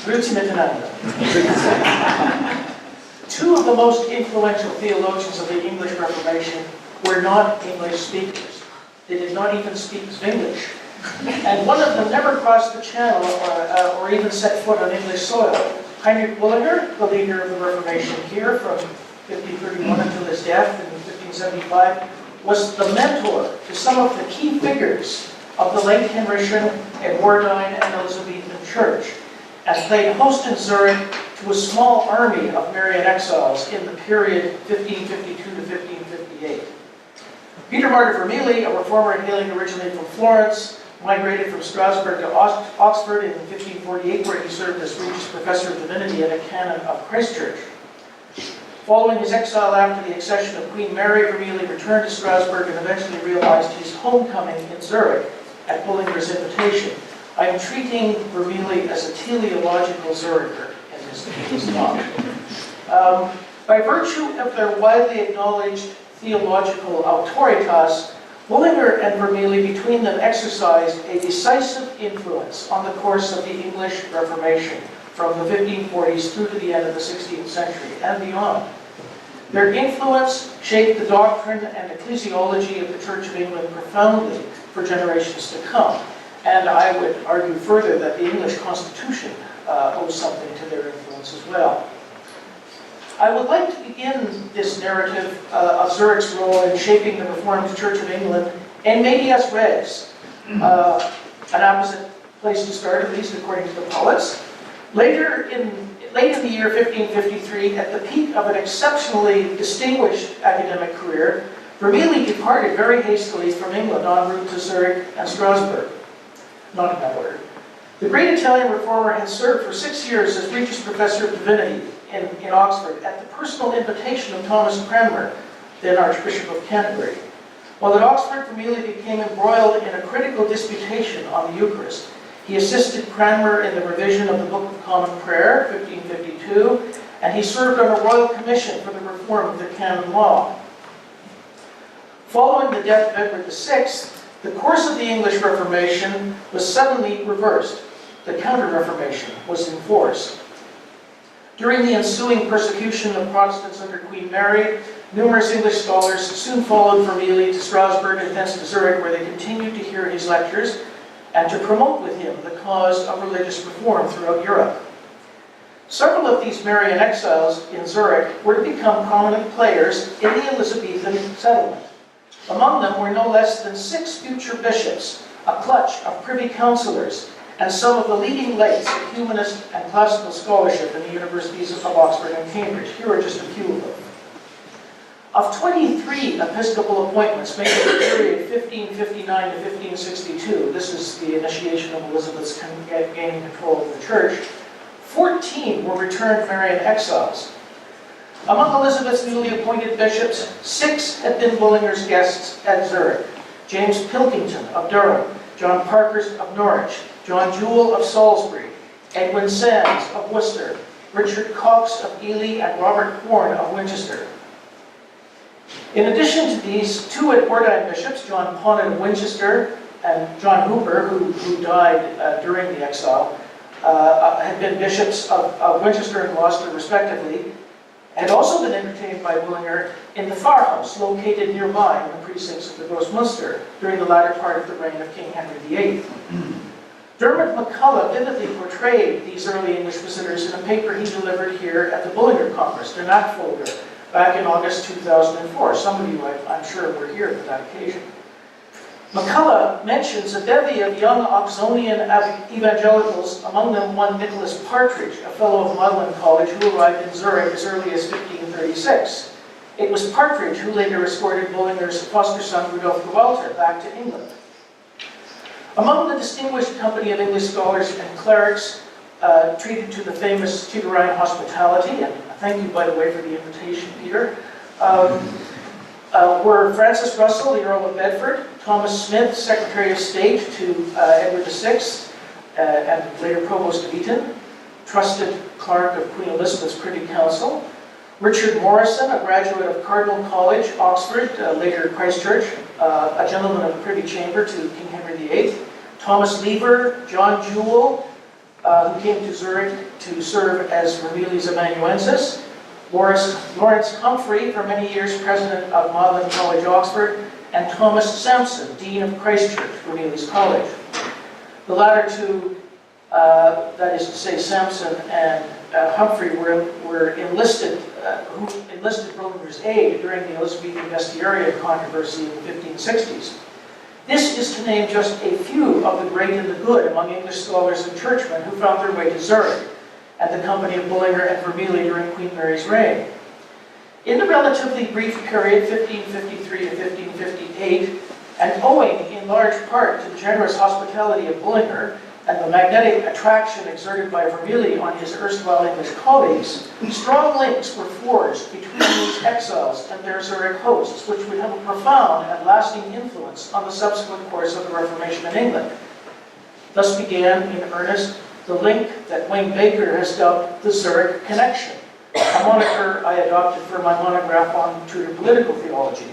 Grüezi miteinander. Two of the most influential theologians of the English Reformation were not English speakers. They did not even speak English. And one of them never crossed the channel or even set foot on English soil. Heinrich Bullinger, the leader of the Reformation here from 1531 until his death in 1575, was the mentor to some of the key figures of the late Henrician, Edwardine, and Elizabethan church, and played host in Zurich to a small army of Marian exiles in the period 1552 to 1558. Peter Martyr Vermigli, a reformer hailing originally from Florence, migrated from Strasbourg to Oxford in 1548, where he served as Regius Professor of Divinity and a canon of Christ Church. Following his exile after the accession of Queen Mary, Vermigli returned to Strasbourg and eventually realized his homecoming in Zurich at Bullinger's invitation. I am treating Vermigli as a teleological Zuricher in this talk. By virtue of their widely acknowledged theological auctoritas, Bullinger and Vermigli between them exercised a decisive influence on the course of the English Reformation from the 1540s through to the end of the 16th century and beyond. Their influence shaped the doctrine and ecclesiology of the Church of England profoundly for generations to come. And I would argue further that the English Constitution owes something to their influence as well. I would like to begin this narrative of Zurich's role in shaping the Reformed Church of England in medias res, an opposite place to start, at least according to the poets. Late in the year 1553, at the peak of an exceptionally distinguished academic career, Vermigli departed very hastily from England en route to Zurich and Strasbourg. Not in that order. The great Italian reformer had served for 6 years as Regius Professor of Divinity in Oxford at the personal invitation of Thomas Cranmer, then Archbishop of Canterbury. While at Oxford, Vermigli became embroiled in a critical disputation on the Eucharist. He assisted Cranmer in the revision of the Book of Common Prayer, 1552, and he served on a royal commission for the reform of the canon law. Following the death of Edward VI, the course of the English Reformation was suddenly reversed. The Counter-Reformation was in force. During the ensuing persecution of Protestants under Queen Mary, numerous English scholars soon followed Vermigli to Strasbourg and thence to Zurich, where they continued to hear his lectures and to promote with him the cause of religious reform throughout Europe. Several of these Marian exiles in Zurich were to become prominent players in the Elizabethan settlement. Among them were no less than 6 future bishops, a clutch of privy councillors, and some of the leading lights of humanist and classical scholarship in the universities of Oxford and Cambridge. Here are just a few of them. Of 23 episcopal appointments made in the period 1559 to 1562, this is the initiation of Elizabeth's gaining control of the church, 14 were returned Marian exiles. Among Elizabeth's newly appointed bishops, 6 had been Bullinger's guests at Zurich. James Pilkington of Durham, John Parkhurst of Norwich, John Jewell of Salisbury, Edwin Sands of Worcester, Richard Cox of Ely, and Robert Horne of Winchester. In addition to these, 2 Edwardine bishops, John Ponnet of Winchester and John Hooper, who died during the exile, had been bishops of Winchester and Gloucester respectively, had also been entertained by Bullinger in the Pfarrhouse, located nearby in the precincts of the Grossmünster, during the latter part of the reign of King Henry VIII. Dermot McCullough vividly portrayed these early English visitors in a paper he delivered here at the Bullinger Congress, Der Nachfolger, back in August 2004. Some of you, I'm sure, were here for that occasion. McCullough mentions a bevy of young Oxonian evangelicals, among them one Nicholas Partridge, a fellow of Magdalen College, who arrived in Zurich as early as 1536. It was Partridge who later escorted Bullinger's foster son Rudolf Gewalter back to England. Among the distinguished company of English scholars and clerics treated to the famous Tudorine hospitality, and thank you, by the way, for the invitation, Peter, were Francis Russell, the Earl of Bedford, Thomas Smith, Secretary of State to Edward VI, and later Provost of Eton, trusted clerk of Queen Elizabeth's Privy Council, Richard Morrison, a graduate of Cardinal College, Oxford, later Christ Church, a gentleman of the Privy Chamber to King Henry VIII, Thomas Lever, John Jewell, who came to Zurich to serve as Vermilius Amanuensis, Lawrence Humphrey, for many years president of Magdalen College, Oxford, and Thomas Sampson, Dean of Christ Church, Vermilius College. The latter two, that is to say Sampson and Humphrey, were enlisted, who enlisted Bullinger's aid during the Elizabethan Vestiarian controversy in the 1560s. This is to name just a few of the great and the good among English scholars and churchmen who found their way to Zurich and the company of Bullinger and Vermilius during Queen Mary's reign. In the relatively brief period, 1553 to 1558, and owing in large part to the generous hospitality of Bullinger and the magnetic attraction exerted by Vermilius on his erstwhile English colleagues, strong links were forged between these exiles and their Zurich hosts, which would have a profound and lasting influence on the subsequent course of the Reformation in England. Thus began, in earnest, the link that Wayne Baker has dubbed the Zurich Connection, a moniker I adopted for my monograph on Tudor political theology.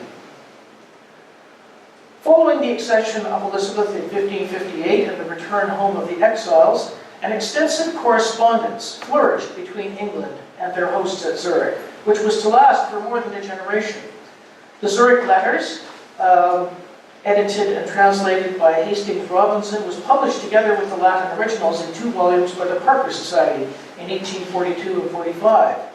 Following the accession of Elizabeth in 1558 and the return home of the exiles, an extensive correspondence flourished between England and their hosts at Zurich, which was to last for more than a generation. The Zurich Letters, edited and translated by Hastings Robinson, was published together with the Latin originals in 2 volumes by the Parker Society in 1842 and 45.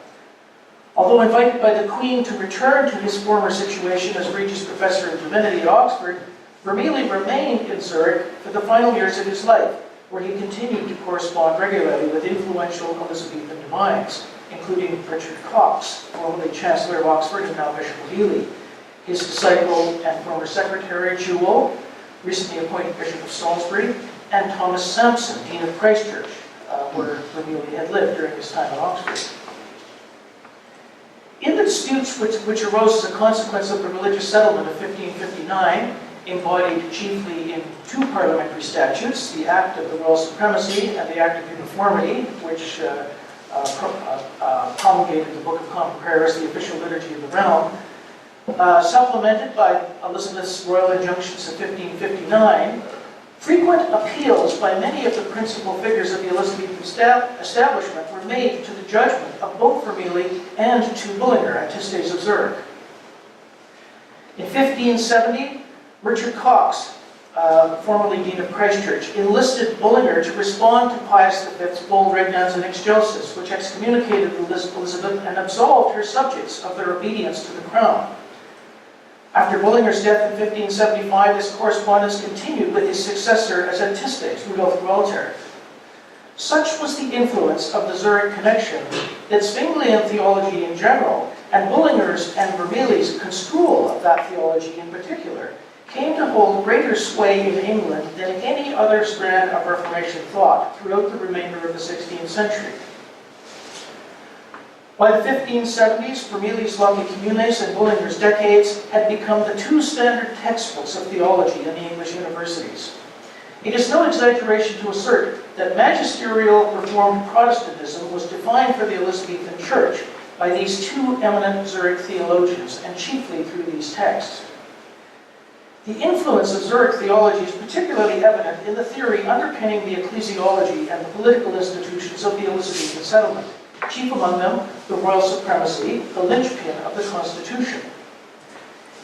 Although invited by the Queen to return to his former situation as Regius Professor of Divinity at Oxford, Vermilius remained in Zurich for the final years of his life, where he continued to correspond regularly with influential Elizabethan divines, including Richard Cox, formerly Chancellor of Oxford and now Bishop of Ely, his disciple and former secretary, Jewell, recently appointed Bishop of Salisbury, and Thomas Sampson, Dean of Christ Church, where Vermilius had lived during his time at Oxford. In the disputes which arose as a consequence of the religious settlement of 1559, embodied chiefly in 2 parliamentary statutes, the Act of the Royal Supremacy and the Act of Uniformity, which promulgated the Book of Common Prayer as the official liturgy of the realm, supplemented by Elizabeth's royal injunctions of 1559, frequent appeals by many of the principal figures of the Elizabethan establishment were made to the judgment of both Vermilius and to Bullinger, Antistes of Zurich. In 1570, Richard Cox, formerly Dean of Christ Church, enlisted Bullinger to respond to Pius V's bull Regnans and Excelsis, which excommunicated Elizabeth and absolved her subjects of their obedience to the crown. After Bullinger's death in 1575, this correspondence continued with his successor as Antistes, Rudolf Gualter. Such was the influence of the Zurich connection that Zwinglian theology in general, and Bullinger's and Vermilius' construal of that theology in particular, came to hold greater sway in England than any other strand of Reformation thought throughout the remainder of the 16th century. By the 1570s, Vermilius' Laudae Communes and Bullinger's Decades had become the 2 standard textbooks of theology in the English universities. It is no exaggeration to assert that magisterial Reformed Protestantism was defined for the Elizabethan Church by these 2 eminent Zurich theologians, and chiefly through these texts. The influence of Zurich theology is particularly evident in the theory underpinning the ecclesiology and the political institutions of the Elizabethan settlement. Chief among them, the royal supremacy, the linchpin of the Constitution.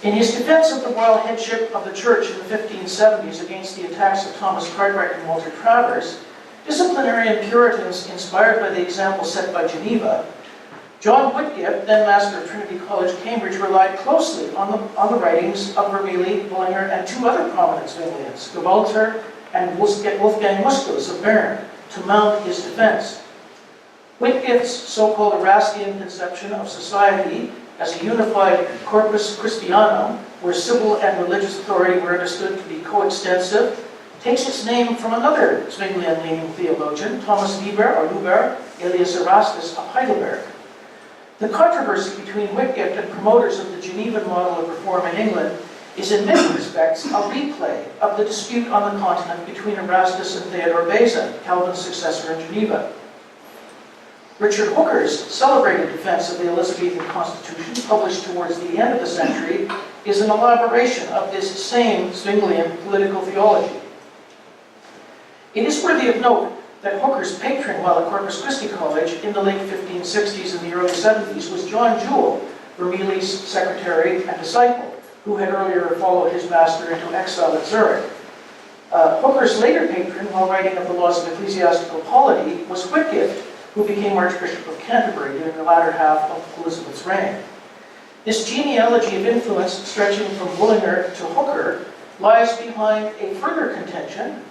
In his defense of the royal headship of the Church in the 1570s against the attacks of Thomas Cartwright and Walter Travers, disciplinarian Puritans inspired by the example set by Geneva, John Whitgift, then Master of Trinity College, Cambridge, relied closely on the writings of Vermilius, Bullinger, and 2 other prominent Zwinglians, Gualter and Wolfgang Musculus of Bern, to mount his defense. Whitgift's so-called Erastian conception of society as a unified corpus Christianum, where civil and religious authority were understood to be coextensive, takes its name from another Zwinglian-leaning theologian, Thomas Liber, alias Erastus of Heidelberg. The controversy between Whitgift and promoters of the Genevan model of reform in England is in many respects a replay of the dispute on the continent between Erastus and Theodore Beza, Calvin's successor in Geneva. Richard Hooker's celebrated defense of the Elizabethan Constitution, published towards the end of the century, is an elaboration of this same Zwinglian political theology. It is worthy of note that Hooker's patron while at Corpus Christi College in the late 1560s and the early 70s was John Jewell, Vermili's secretary and disciple, who had earlier followed his master into exile at Zurich. Hooker's later patron, while writing of the laws of ecclesiastical polity, was Whitgift, who became Archbishop of Canterbury during the latter half of Elizabeth's reign. This genealogy of influence stretching from Bullinger to Hooker lies behind a further contention,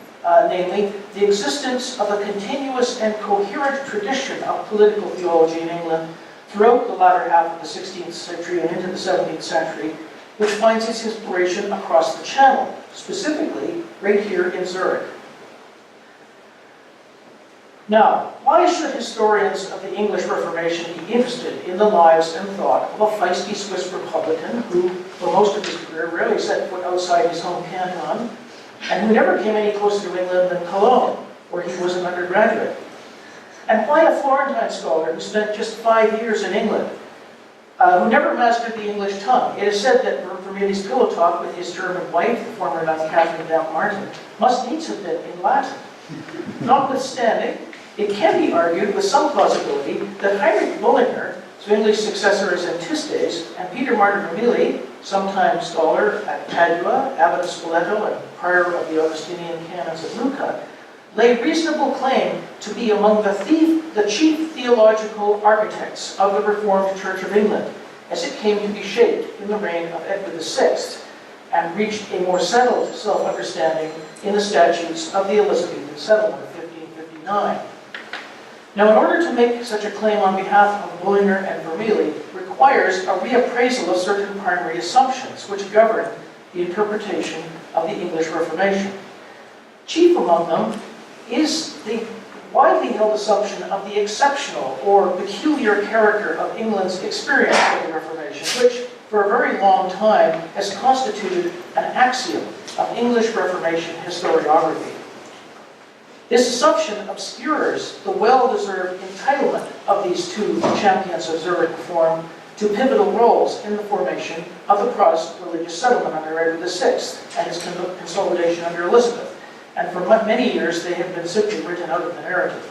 namely the existence of a continuous and coherent tradition of political theology in England throughout the latter half of the 16th century and into the 17th century, which finds its inspiration across the Channel, specifically right here in Zurich. Now, why should historians of the English Reformation be interested in the lives and thought of a feisty Swiss Republican who, for most of his career, rarely set foot outside his home canton, and who never came any closer to England than Cologne, where he was an undergraduate? And why a Florentine scholar who spent just 5 years in England, who never mastered the English tongue? It is said that Vermili's pillow talk with his German wife, the former nun Catherine Martin, must needs have been in Latin. Notwithstanding, it can be argued with some plausibility that Heinrich Bullinger, Zwingli's successor as Antistes, and Peter Martin Vermili, sometime scholar at Padua, abbot of Spoleto, and prior of the Augustinian canons of Lucca, lay reasonable claim to be among the chief theological architects of the Reformed Church of England, as it came to be shaped in the reign of Edward VI, and reached a more settled self-understanding in the statutes of the Elizabethan settlement of 1559. Now, in order to make such a claim on behalf of Bullinger and Vermili requires a reappraisal of certain primary assumptions which govern the interpretation of the English Reformation. Chief among them is the widely held assumption of the exceptional or peculiar character of England's experience of the Reformation, which for a very long time has constituted an axiom of English Reformation historiography. This assumption obscures the well-deserved entitlement of these two champions of Zurich reform to pivotal roles in the formation of the Protestant religious settlement under Edward VI and his consolidation under Elizabeth. And for many years, they have been simply written out of the narrative.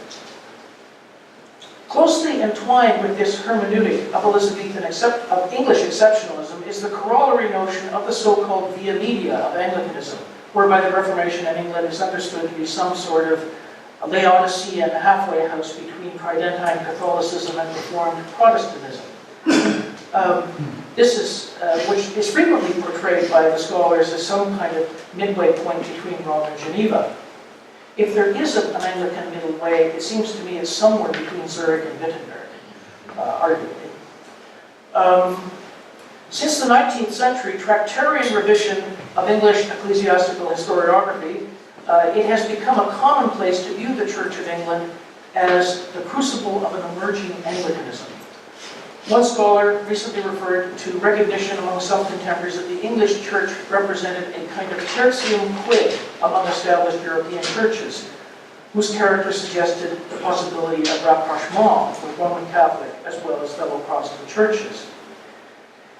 Closely entwined with this hermeneutic of English exceptionalism is the corollary notion of the so-called via media of Anglicanism, whereby the Reformation in England is understood to be some sort of a Laodicean halfway house between Tridentine Catholicism and Reformed Protestantism. This is, which is frequently portrayed by the scholars as some kind of midway point between Rome and Geneva. If there is an Anglican middle way, it seems to me it's somewhere between Zurich and Wittenberg, arguably. Since the 19th century, Tractarian revision of English ecclesiastical historiography, it has become a commonplace to view the Church of England as the crucible of an emerging Anglicanism. One scholar recently referred to recognition among some contemporaries that the English Church represented a kind of tertium quid among established European churches, whose character suggested the possibility of rapprochement with Roman Catholic as well as fellow Protestant churches.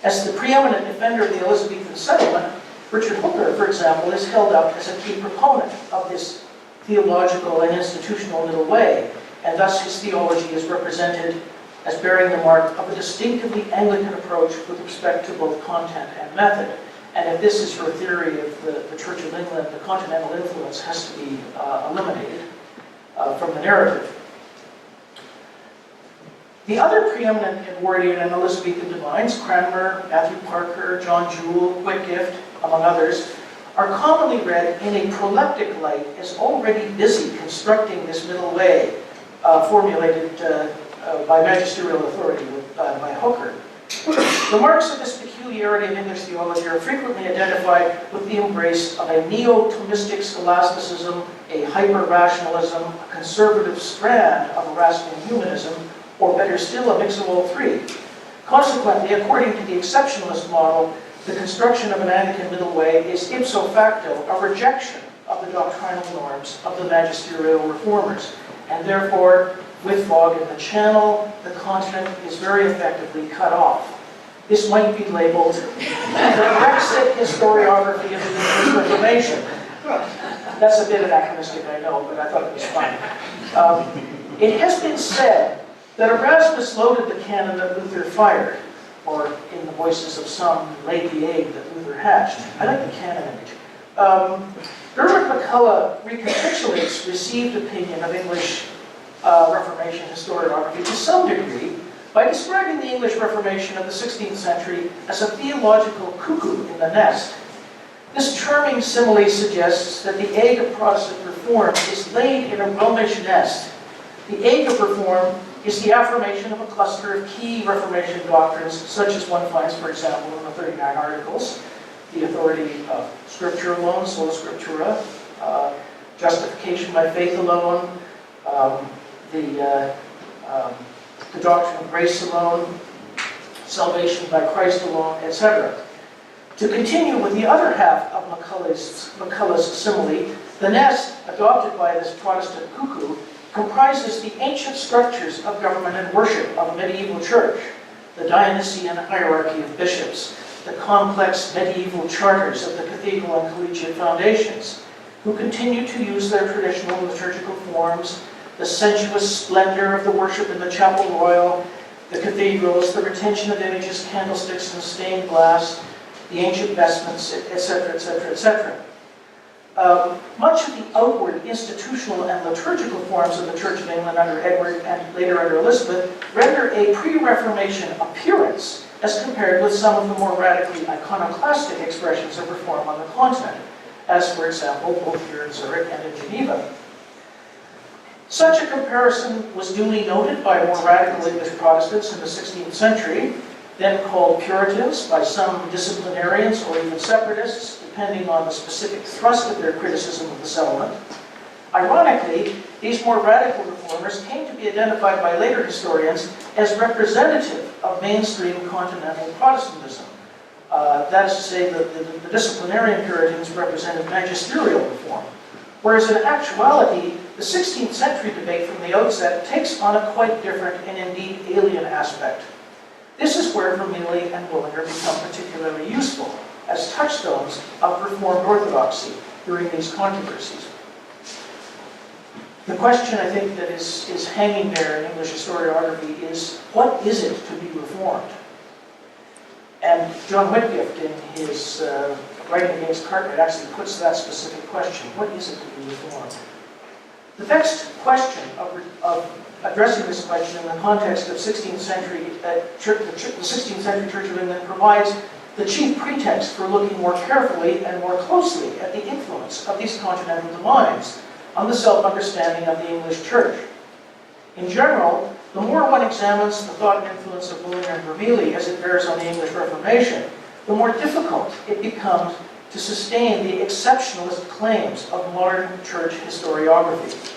As the preeminent defender of the Elizabethan settlement, Richard Hooker, for example, is held up as a key proponent of this theological and institutional middle way, and thus his theology is represented as bearing the mark of a distinctively Anglican approach with respect to both content and method. And if this is your theory of the Church of England, the continental influence has to be eliminated from the narrative. The other preeminent Edwardian and Elizabethan divines, Cranmer, Matthew Parker, John Jewell, Whitgift, among others, are commonly read in a proleptic light as already busy constructing this middle way formulated by magisterial authority by Hooker. The marks of this peculiarity of English theology are frequently identified with the embrace of a neo-Thomistic scholasticism, a hyper-rationalism, a conservative strand of Erasmian humanism, or better still, a mix of all three. Consequently, according to the exceptionalist model, the construction of an Anglican middle way is ipso facto a rejection of the doctrinal norms of the magisterial reformers, and therefore, with fog in the Channel, the continent is very effectively cut off. This might be labeled the Brexit historiography of the English Reformation. That's a bit anachronistic, I know, but I thought it was fun. It has been said that Erasmus loaded the cannon that Luther fired, or in the voices of some, laid the egg that Luther hatched. I like the cannon image. Dermot McCullough recapitulates received opinion of English Reformation historiography to some degree by describing the English Reformation of the 16th century as a theological cuckoo in the nest. This charming simile suggests that the egg of Protestant reform is laid in a Romish nest. The egg of reform is the affirmation of a cluster of key Reformation doctrines, such as one finds, for example, in the 39 Articles, the authority of Scripture alone, sola scriptura, justification by faith alone, the doctrine of grace alone, salvation by Christ alone, etc. To continue with the other half of McCullough's simile, the nest, adopted by this Protestant cuckoo, comprises the ancient structures of government and worship of a medieval church, the Dionysian hierarchy of bishops, the complex medieval charters of the cathedral and collegiate foundations, who continue to use their traditional liturgical forms, the sensuous splendor of the worship in the chapel royal, the cathedrals, the retention of images, candlesticks, and stained glass, the ancient vestments, etc., etc., etc. Much of the outward institutional and liturgical forms of the Church of England under Edward and later under Elizabeth render a pre-Reformation appearance as compared with some of the more radically iconoclastic expressions of reform on the continent, as, for example, both here in Zurich and in Geneva. Such a comparison was duly noted by more radical English Protestants in the 16th century, then called Puritans by some disciplinarians or even separatists, depending on the specific thrust of their criticism of the settlement. Ironically, these more radical reformers came to be identified by later historians as representative of mainstream continental Protestantism. That is to say, the disciplinarian Puritans represented magisterial reform, whereas in actuality, the 16th century debate from the outset takes on a quite different and indeed alien aspect. This is where Vermigli and Bullinger become particularly useful as touchstones of Reformed orthodoxy during these controversies. The question, I think, that is hanging there in English historiography is, what is it to be reformed? And John Whitgift, in his writing against Cartwright, actually puts that specific question: what is it to be reformed? The next question of addressing this question in the context of 16th century the 16th century Church of England provides the chief pretext for looking more carefully and more closely at the influence of these continental divines on the self-understanding of the English Church. In general, the more one examines the thought and influence of Bullinger and Vermigli as it bears on the English Reformation, the more difficult it becomes to sustain the exceptionalist claims of modern church historiography.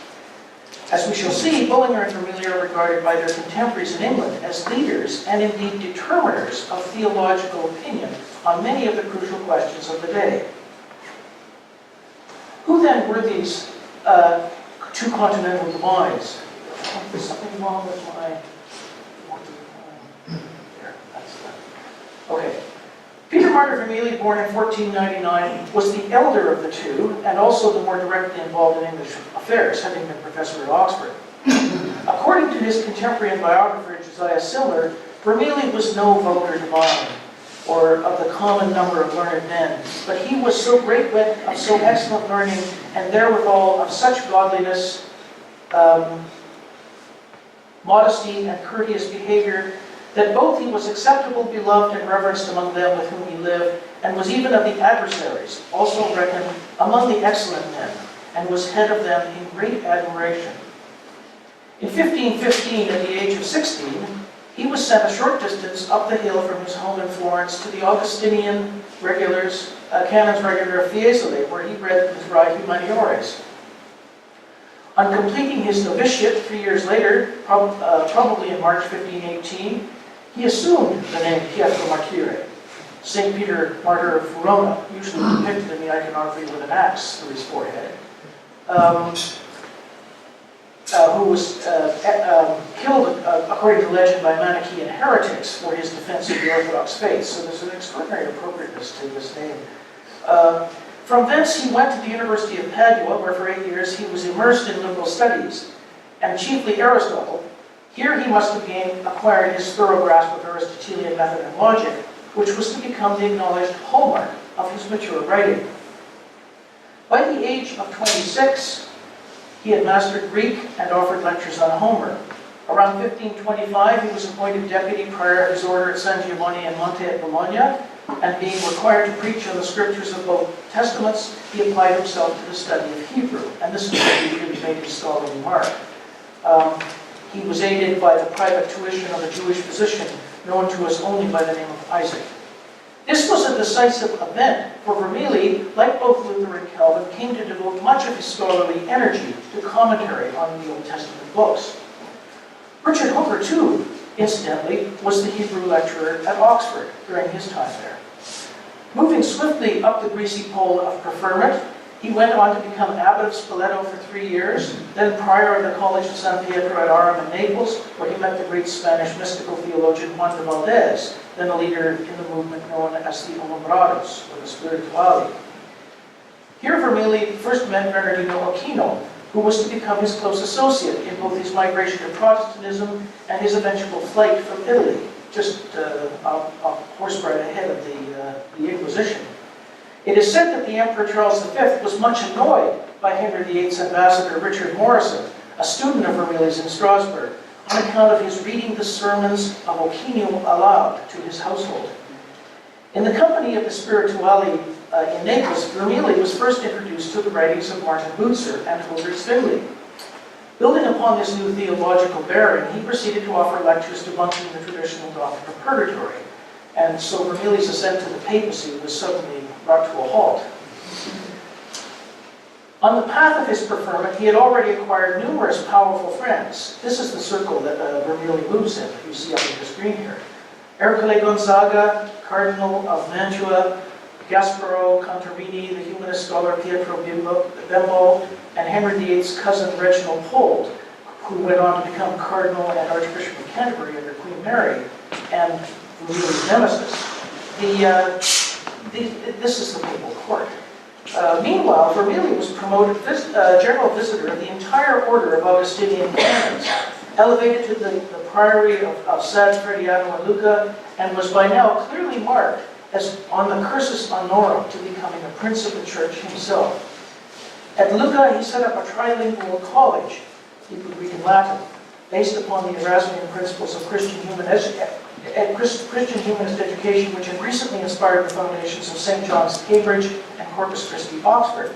As we shall see, Bullinger and Vermigli are regarded by their contemporaries in England as leaders and indeed determiners of theological opinion on many of the crucial questions of the day. Who then were these two continental divines? There's something wrong with my... There, that's that. Okay. Peter Martyr Vermigli, born in 1499, was the elder of the two and also the more directly involved in English affairs, having been professor at Oxford. According to his contemporary and biographer Josiah Siller, Vermigli was no vulgar divine or of the common number of learned men, but he was so great wit, of so excellent learning, and therewithal of such godliness, modesty, and courteous behavior, that both he was acceptable, beloved, and reverenced among them with whom he lived, and was even of the adversaries, also reckoned among the excellent men, and was head of them in great admiration. In 1515, at the age of 16, he was sent a short distance up the hill from his home in Florence to the Augustinian canons regular of Fiesole, where he read his Rei Humaniores. On completing his novitiate 3 years later, probably in March 1518, he assumed the name Pietro Martire, St. Peter, martyr of Verona, usually depicted in the iconography with an axe through his forehead, who was killed, according to legend, by Manichaean heretics for his defense of the Orthodox faith. So there's an extraordinary appropriateness to this name. From thence he went to the University of Padua, where for 8 years he was immersed in liberal studies, and chiefly Aristotle. Here he must have acquired his thorough grasp of Aristotelian method and logic, which was to become the acknowledged hallmark of his mature writing. By the age of 26, he had mastered Greek and offered lectures on Homer. Around 1525, he was appointed deputy prior of his order at San Giovanni in Monte at Bologna, and being required to preach on the scriptures of both testaments, he applied himself to the study of Hebrew, and this is where he really made his scholarly mark. He was aided by the private tuition of a Jewish physician known to us only by the name of Isaac. This was a decisive event, for Vermigli, like both Luther and Calvin, came to devote much of his scholarly energy to commentary on the Old Testament books. Richard Hooker, too, incidentally, was the Hebrew lecturer at Oxford during his time there. Moving swiftly up the greasy pole of preferment, he went on to become abbot of Spoleto for 3 years, then prior of the College of San Pietro at Arum in Naples, where he met the great Spanish mystical theologian Juan de Valdez, then a leader in the movement known as the Alumbrados, or the Spirituali. Here Vermigli first met Bernardino Aquino, who was to become his close associate in both his migration to Protestantism and his eventual flight from Italy, just a horse ride ahead of the Inquisition. It is said that the Emperor Charles V was much annoyed by Henry VIII's ambassador Richard Morrison, a student of Vermigli's in Strasbourg, on account of his reading the sermons of Aquino aloud to his household. In the company of the Spirituali in Naples, Vermigli was first introduced to the writings of Martin Bucer and Hilbert Zwingli. Building upon this new theological bearing, he proceeded to offer lectures debunking the traditional doctrine of purgatory, and so Vermigli's ascent to the papacy was suddenly brought to a halt. On the path of his preferment, he had already acquired numerous powerful friends. This is the circle that Vermigli moves in, that you see up on the screen here. Ercole Gonzaga, Cardinal of Mantua, Gasparo Contarini, the humanist scholar Pietro Bembo, and Henry VIII's cousin Reginald Pold, who went on to become Cardinal and Archbishop of Canterbury under Queen Mary, and Vermigli's nemesis. This is the papal court. Meanwhile, Vermigli was promoted general visitor of the entire order of Augustinian canons, elevated to the priory of San Frediano and Lucca, and was by now clearly marked as on the cursus honorum to becoming a prince of the church himself. At Lucca, he set up a trilingual college, Hebrew, Greek, and Latin, based upon the Erasmian principles of Christian humanist education, which had recently inspired the foundations of St. John's, Cambridge, and Corpus Christi, Oxford.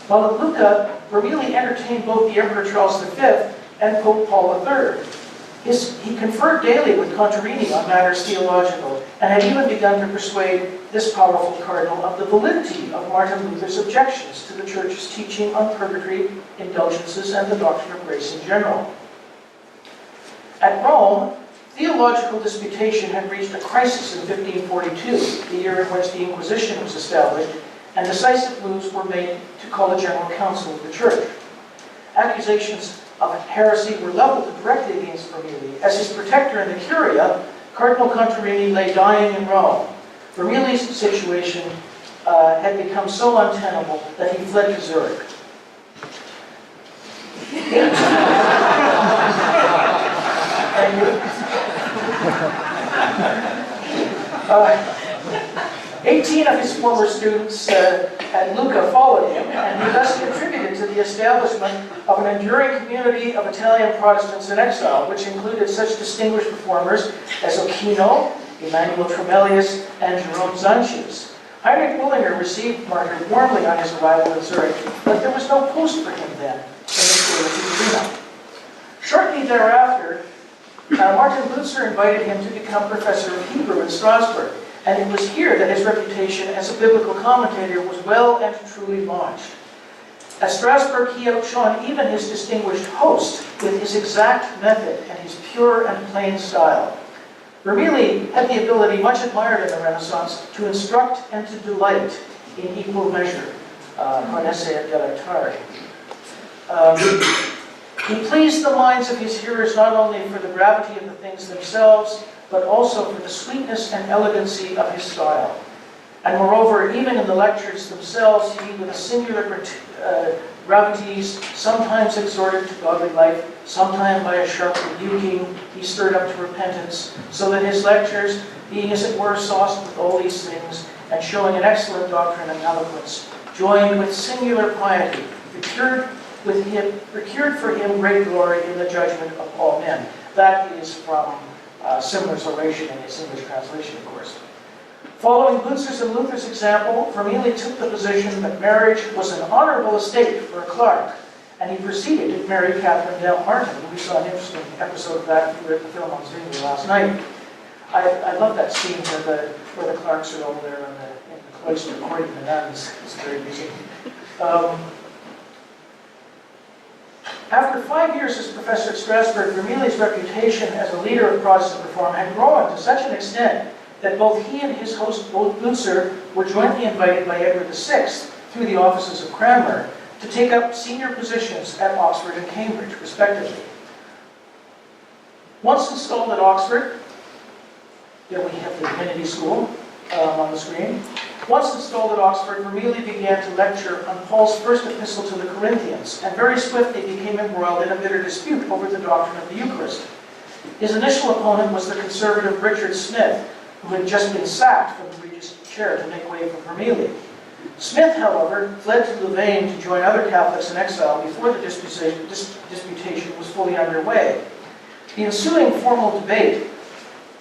While at Lucca, Vermigli entertained both the Emperor Charles V and Pope Paul III. He conferred daily with Contarini on matters theological, and had even begun to persuade this powerful cardinal of the validity of Martin Luther's objections to the Church's teaching on purgatory, indulgences, and the doctrine of grace in general. At Rome, theological disputation had reached a crisis in 1542, the year in which the Inquisition was established, and decisive moves were made to call a general council of the Church. Accusations of heresy were leveled directly against Vermigli. As his protector in the Curia, Cardinal Contarini lay dying in Rome. Vermigli's situation had become so untenable that he fled to Zurich. 18 of his former students at Lucca followed him, and he thus contributed to the establishment of an enduring community of Italian Protestants in exile, which included such distinguished reformers as Aquino, Emmanuel Tremellius, and Jerome Zanchius. Heinrich Bullinger received Martin warmly on his arrival in Zurich, but there was no post for him then in the school of Ticino. Shortly thereafter, Martin Bucer invited him to become professor of Hebrew in Strasbourg, and it was here that his reputation as a biblical commentator was well and truly launched. At Strasbourg, he outshone even his distinguished host with his exact method and his pure and plain style. Vermigli had the ability, much admired in the Renaissance, to instruct and to delight in equal measure, conesse et delectare. He pleased the minds of his hearers not only for the gravity of the things themselves, but also for the sweetness and elegancy of his style. And moreover, even in the lectures themselves, he, with a singular gravities, sometimes exhorted to godly life, sometimes by a sharp rebuking, he stirred up to repentance, so that his lectures, being as it were sauced with all these things, and showing an excellent doctrine and eloquence, joined with singular piety, procured for him great glory in the judgment of all men. That is from Simler's oration in his English translation, of course. Following Bucer's and Luther's example, Vermigli took the position that marriage was an honorable estate for a clerk, and he proceeded to marry Catherine Del Martin. We saw an interesting episode of that if you were at the film on Zwingli last night. I love that scene where the clerks are over there in the cloister courting the nuns. It's very busy. After 5 years as professor at Strasbourg, Vermigli's reputation as a leader of Protestant reform had grown to such an extent that both he and his host, Bucer, were jointly invited by Edward VI through the offices of Cranmer to take up senior positions at Oxford and Cambridge, respectively. Once installed at Oxford, there we have the Divinity School on the screen. Once installed at Oxford, Vermigli began to lecture on Paul's first epistle to the Corinthians, and very swiftly became embroiled in a bitter dispute over the doctrine of the Eucharist. His initial opponent was the conservative Richard Smith, who had just been sacked from the Regis chair to make way for Vermigli. Smith, however, fled to Louvain to join other Catholics in exile before the disputation was fully underway. The ensuing formal debate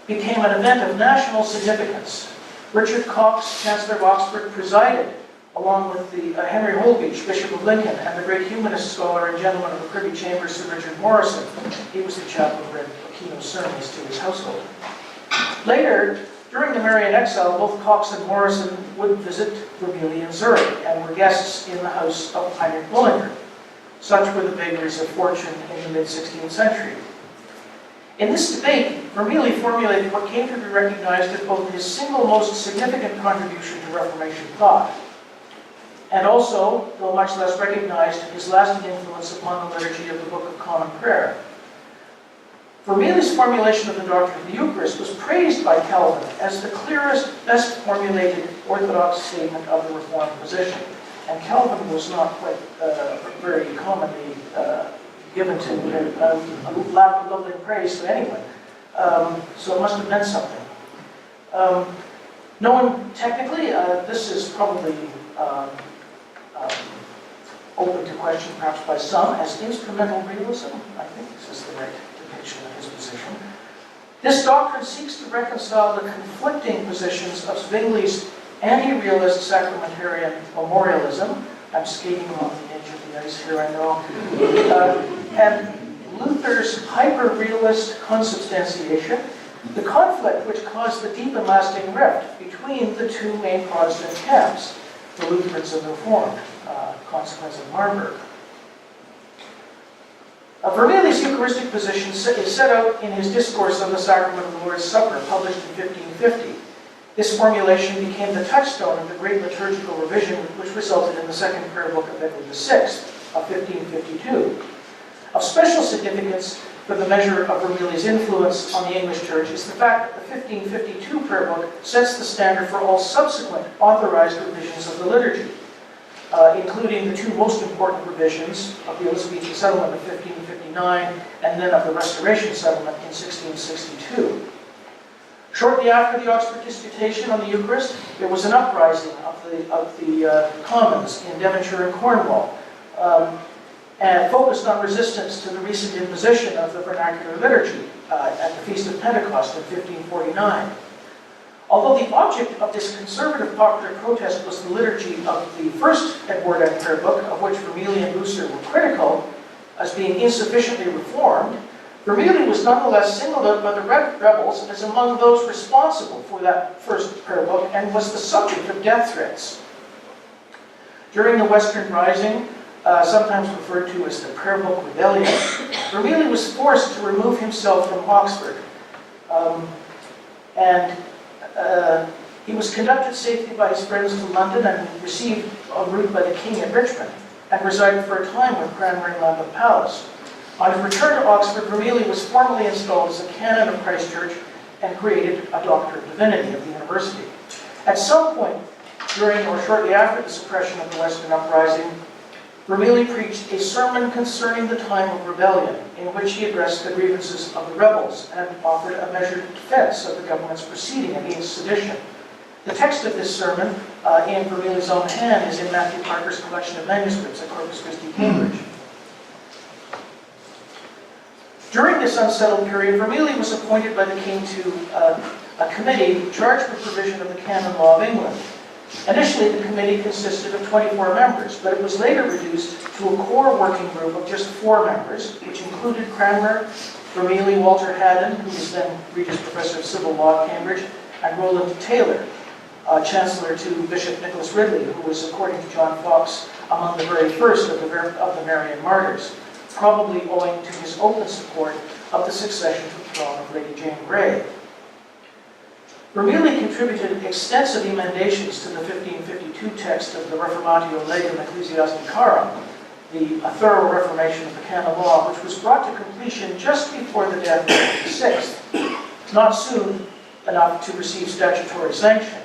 became an event of national significance. Richard Cox, Chancellor of Oxford, presided, along with the Henry Holbeach, Bishop of Lincoln, and the great humanist scholar and gentleman of the Privy Chamber, Sir Richard Morrison. He was the chaplain who read Aquino's sermons to his household. Later, during the Marian exile, both Cox and Morrison would visit Vermigli in Zurich and were guests in the house of Heinrich Bullinger. Such were the vagaries of fortune in the mid-16th century. In this debate, Vermigli formulated what came to be recognized as both his single most significant contribution to Reformation thought, and also, though much less recognized, his lasting influence upon the liturgy of the Book of Common Prayer. Vermigli's formulation of the doctrine of the Eucharist was praised by Calvin as the clearest, best formulated orthodox statement of the Reformed position. And Calvin was not quite very commonly given to lovely praise to anyone. So it must have meant something. Known technically, this is probably open to question perhaps by some as instrumental realism. I think this is the right depiction of his position. This doctrine seeks to reconcile the conflicting positions of Zwingli's anti-realist sacramentarian memorialism. I'm skating on the edge of the ice here, I know. And Luther's hyper-realist consubstantiation, the conflict which caused the deep and lasting rift between the two main Protestant camps, the Lutherans and the Reformed, consequence of Marburg. Vermigli's Eucharistic position is set out in his Discourse on the Sacrament of the Lord's Supper, published in 1550. This formulation became the touchstone of the great liturgical revision which resulted in the Second Prayer Book of Edward VI of 1552. Of special significance for the measure of Vermigli's influence on the English Church is the fact that the 1552 Prayer Book sets the standard for all subsequent authorized revisions of the liturgy, including the two most important revisions of the Elizabethan Settlement of 1559 and then of the Restoration Settlement in 1662. Shortly after the Oxford Disputation on the Eucharist, there was an uprising of the Commons in Devonshire and Cornwall, and focused on resistance to the recent imposition of the vernacular liturgy at the Feast of Pentecost in 1549. Although the object of this conservative popular protest was the liturgy of the first Edwardian prayer book, of which Vermigli and Bucer were critical as being insufficiently reformed, Vermigli was nonetheless singled out by the rebels as among those responsible for that first prayer book and was the subject of death threats. During the Western Rising, sometimes referred to as the Prayer Book Rebellion, Vermigli was forced to remove himself from Oxford. He was conducted safely by his friends to London and received en route by the King at Richmond, and resided for a time with Cranmer in Lambeth Palace. On his return to Oxford, Vermigli was formally installed as a canon of Christ Church and created a Doctor of Divinity of the university. At some point, During or shortly after the suppression of the Western Uprising, Vermilye preached a sermon concerning the time of rebellion, in which he addressed the grievances of the rebels and offered a measured defense of the government's proceeding against sedition. The text of this sermon, in Vermilye's own hand, is in Matthew Parker's collection of manuscripts at Corpus Christi, Cambridge. During this unsettled period, Vermilye was appointed by the king to a committee charged with provision of the canon law of England. Initially, the committee consisted of 24 members, but it was later reduced to a core working group of just 4 members, which included Cranmer, Vermilye, Walter Haddon, who was then Regius Professor of Civil Law at Cambridge, and Roland Taylor, Chancellor to Bishop Nicholas Ridley, who was, according to John Fox, among the very first of the Marian martyrs, probably owing to his open support of the succession to the throne of Lady Jane Grey. Vermilye contributed extensive emendations to the 1552 text of the Reformatio Legum Ecclesiasticarum, a thorough reformation of the canon law, which was brought to completion just before the death of Henry VI, not soon enough to receive statutory sanction.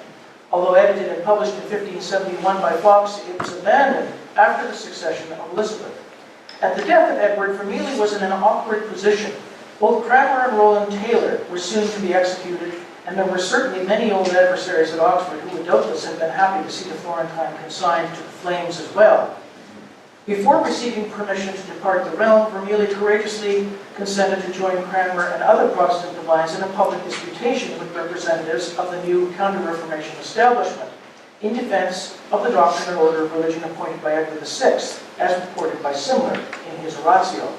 Although edited and published in 1571 by Fox, it was abandoned after the succession of Elizabeth. At the death of Edward, Vermilye was in an awkward position. Both Cranmer and Roland Taylor were soon to be executed, and there were certainly many old adversaries at Oxford who would doubtless have been happy to see the Florentine consigned to the flames as well. Before receiving permission to depart the realm, Vermilye courageously consented to join Cranmer and other Protestant divines in a public disputation with representatives of the new Counter-Reformation establishment in defense of the doctrine and order of religion appointed by Edward VI, as reported by Simler in his Oratio.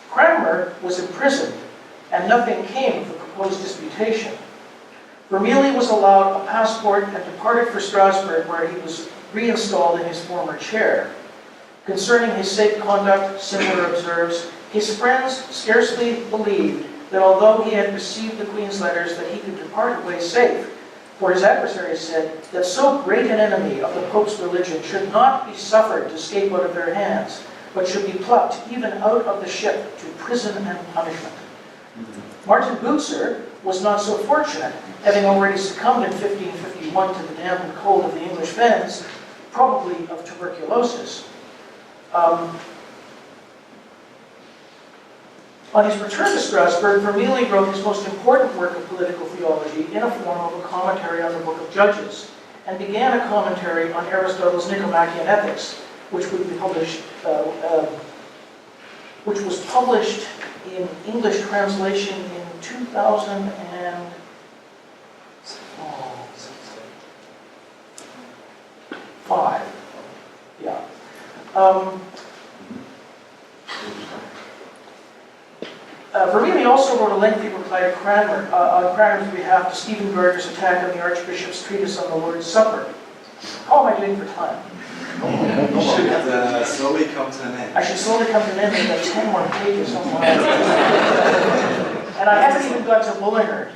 Cranmer was imprisoned, and nothing came of the proposed disputation. Vermilye was allowed a passport and departed for Strasbourg, where he was reinstalled in his former chair. Concerning his safe conduct, Simler observes, his friends scarcely believed that although he had received the Queen's letters, that he could depart away safe. For his adversaries said that so great an enemy of the Pope's religion should not be suffered to escape out of their hands, but should be plucked even out of the ship to prison and punishment. Martin Bucer was not so fortunate, having already succumbed in 1551 to the damp and cold of the English fens, probably of tuberculosis. On his return to Strasbourg, Vermilye wrote his most important work of political theology in a form of a commentary on the Book of Judges, and began a commentary on Aristotle's Nicomachean Ethics, which would be published, which was published in English translation in 2005. Yeah. Vermilye also wrote a lengthy reply to Cranmer, on Cranmer's behalf to Stephen Gardner's attack on the Archbishop's treatise on the Lord's Supper. How am I doing for time? You should slowly come to an end. I should slowly come to an end with like 10 more pages somewhere. And I haven't even got to Bullinger.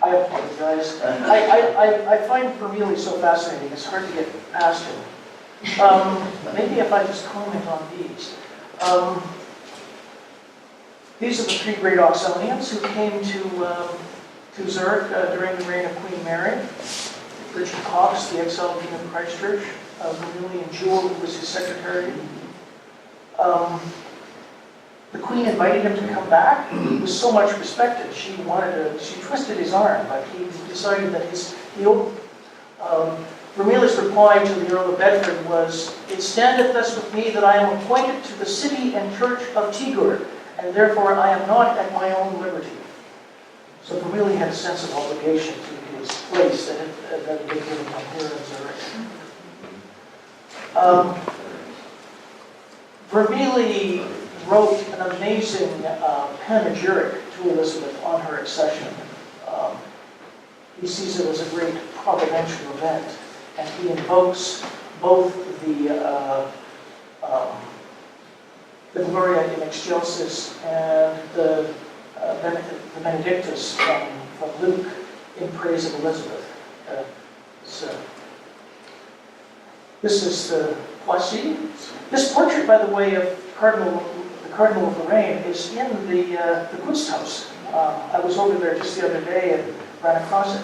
I apologize. I find Vermilye so fascinating, it's hard to get past him. Maybe if I just comment on these. These are the 3 great Oxonians who came to Zurich during the reign of Queen Mary. Richard Cox, the exiled dean of Christchurch, Vermilye and Jewel, who was his secretary. The Queen invited him to come back. He was so much respected. She twisted his arm, but he decided that Vermilye's reply to the Earl of Bedford was, "It standeth thus with me that I am appointed to the city and church of Tudor, and therefore I am not at my own liberty." So Vermilye had a sense of obligation to his place that had been given him here in Zurich. Vermilye wrote an amazing panegyric to Elizabeth on her accession. He sees it as a great providential event, and he invokes both the Gloria in Excelsis and the Benedictus from Luke in praise of Elizabeth. This is the Poissy. This portrait, by the way, of the Cardinal of Lorraine is in the Kunsthaus. I was over there just the other day and ran across it.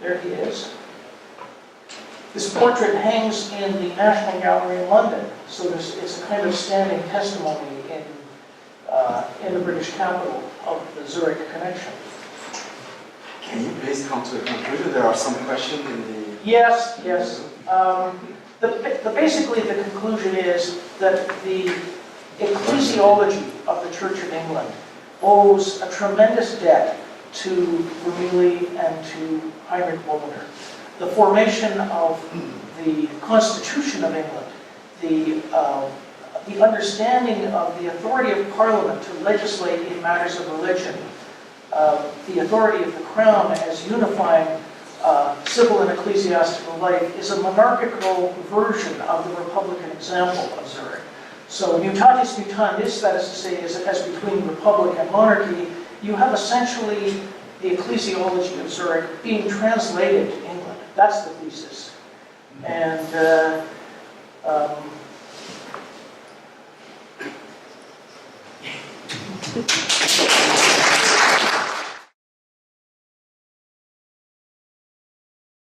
There he is. This portrait hangs in the National Gallery in London, so it's a kind of standing testimony in the British capital of the Zurich connection. Can you please come to a conclusion? There are some questions in the... Yes, yes. Basically, the conclusion is that the ecclesiology of the Church of England owes a tremendous debt to Vermeulen and to Heinrich Wolfner. The formation of the Constitution of England, the understanding of the authority of Parliament to legislate in matters of religion, the authority of the Crown as unifying civil and ecclesiastical life is a monarchical version of the Republican example of Zurich. So mutatis mutandis, that is to say, as between republic and monarchy, you have essentially the ecclesiology of Zurich being translated to England. That's the thesis. And